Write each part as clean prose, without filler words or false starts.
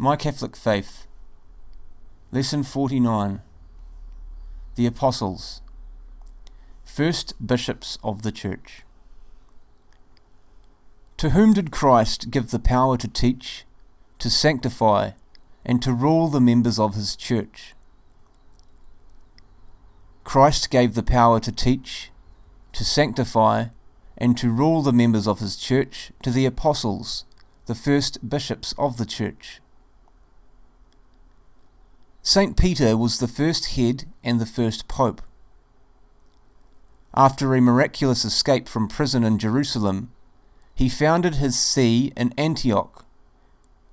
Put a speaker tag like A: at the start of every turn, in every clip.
A: My Catholic Faith, Lesson 49. The Apostles, First Bishops of the Church. To whom did Christ give the power to teach, to sanctify, and to rule the members of his church? Christ gave the power to teach, to sanctify, and to rule the members of his church to the apostles, the first bishops of the church. Saint Peter was the first head and the first pope. After a miraculous escape from prison in Jerusalem, he founded his see in Antioch.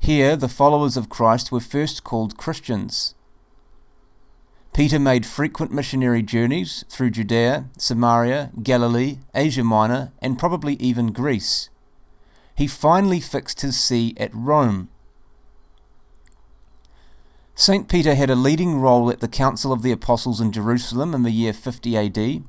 A: Here the followers of Christ were first called Christians. Peter made frequent missionary journeys through Judea, Samaria, Galilee, Asia Minor, and probably even Greece. He finally fixed his see at Rome. Saint Peter had a leading role at the Council of the Apostles in Jerusalem in the year 50 AD.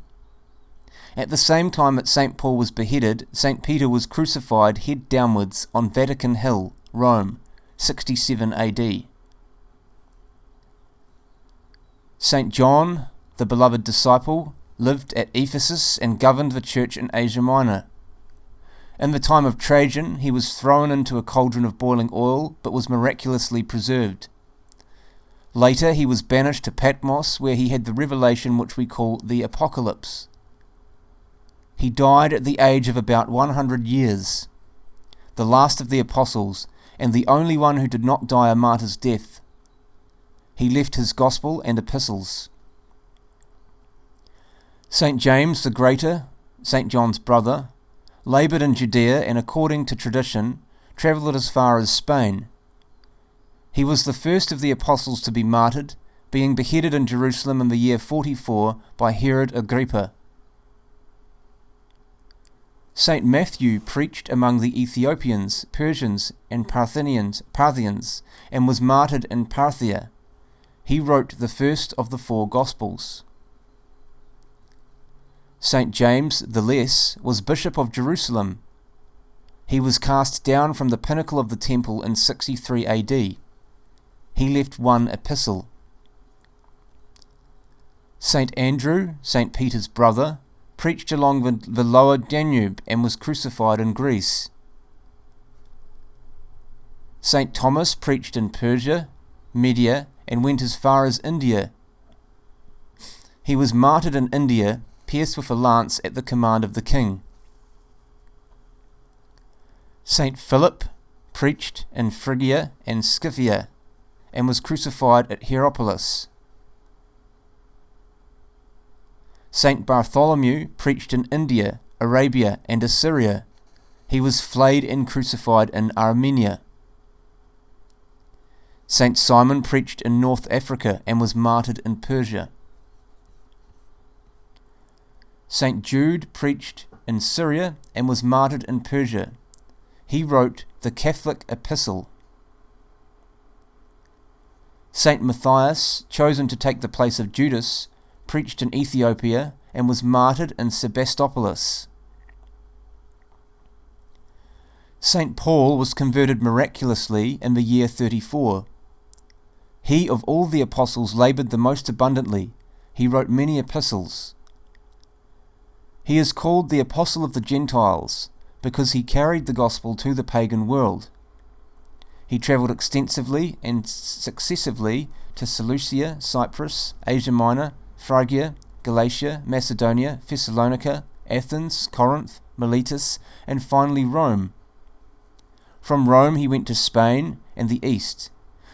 A: At the same time that Saint Paul was beheaded, Saint Peter was crucified head downwards on Vatican Hill, Rome, 67 AD. Saint John, the beloved disciple, lived at Ephesus and governed the church in Asia Minor. In the time of Trajan, he was thrown into a cauldron of boiling oil, but was miraculously preserved. Later, he was banished to Patmos, where he had the revelation which we call the Apocalypse. He died at the age of about 100 years, the last of the apostles, and the only one who did not die a martyr's death. He left his gospel and epistles. Saint James the Greater, Saint John's brother, laboured in Judea and, according to tradition, travelled as far as Spain. He was the first of the apostles to be martyred, being beheaded in Jerusalem in the year 44 by Herod Agrippa. Saint Matthew preached among the Ethiopians, Persians, and Parthians, and was martyred in Parthia. He wrote the first of the 4 Gospels. Saint James the Less was Bishop of Jerusalem. He was cast down from the pinnacle of the temple in 63 AD. He left 1 epistle. Saint Andrew, Saint Peter's brother, preached along the lower Danube and was crucified in Greece. Saint Thomas preached in Persia, Media, and went as far as India. He was martyred in India, pierced with a lance at the command of the king. Saint Philip preached in Phrygia and Scythia, and was crucified at Hierapolis. Saint Bartholomew preached in India, Arabia, and Assyria. He was flayed and crucified in Armenia. Saint Simon preached in North Africa and was martyred in Persia. Saint Jude preached in Syria and was martyred in Persia. He wrote the Catholic Epistle. Saint Matthias, chosen to take the place of Judas, preached in Ethiopia and was martyred in Sebastopolis. Saint Paul was converted miraculously in the year 34. He of all the apostles laboured the most abundantly. He wrote many epistles. He is called the Apostle of the Gentiles because he carried the gospel to the pagan world. He travelled extensively and successively to Seleucia, Cyprus, Asia Minor, Phrygia, Galatia, Macedonia, Thessalonica, Athens, Corinth, Miletus, and finally Rome. From Rome he went to Spain and the East,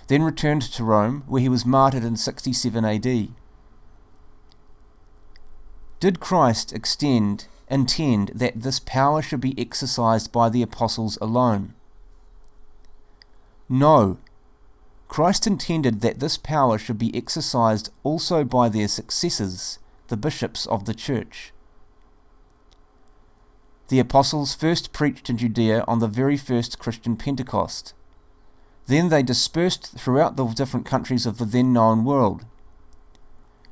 A: then returned to Rome, where he was martyred in 67 AD. Did Christ intend that this power should be exercised by the apostles alone? No. Christ intended that this power should be exercised also by their successors, the bishops of the church. The apostles first preached in Judea on the very first Christian Pentecost. Then they dispersed throughout the different countries of the then known world.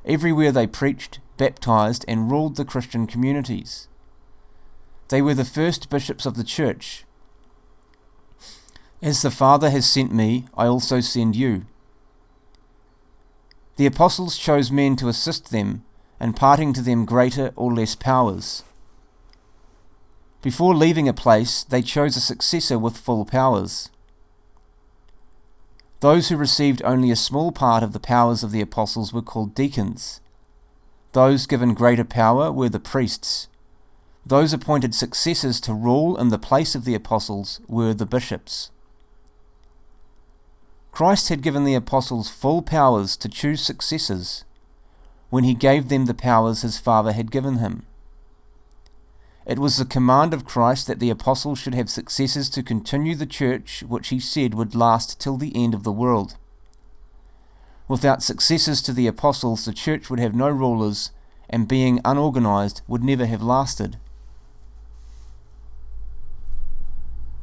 A: Everywhere they preached, baptized, and ruled the Christian communities. They were the first bishops of the church. As the Father has sent me, I also send you. The apostles chose men to assist them, imparting to them greater or less powers. Before leaving a place, they chose a successor with full powers. Those who received only a small part of the powers of the apostles were called deacons. Those given greater power were the priests. Those appointed successors to rule in the place of the apostles were the bishops. Christ had given the apostles full powers to choose successors when he gave them the powers his Father had given him. It was the command of Christ that the apostles should have successors to continue the church which he said would last till the end of the world. Without successors to the apostles, the church would have no rulers, and being unorganized would never have lasted.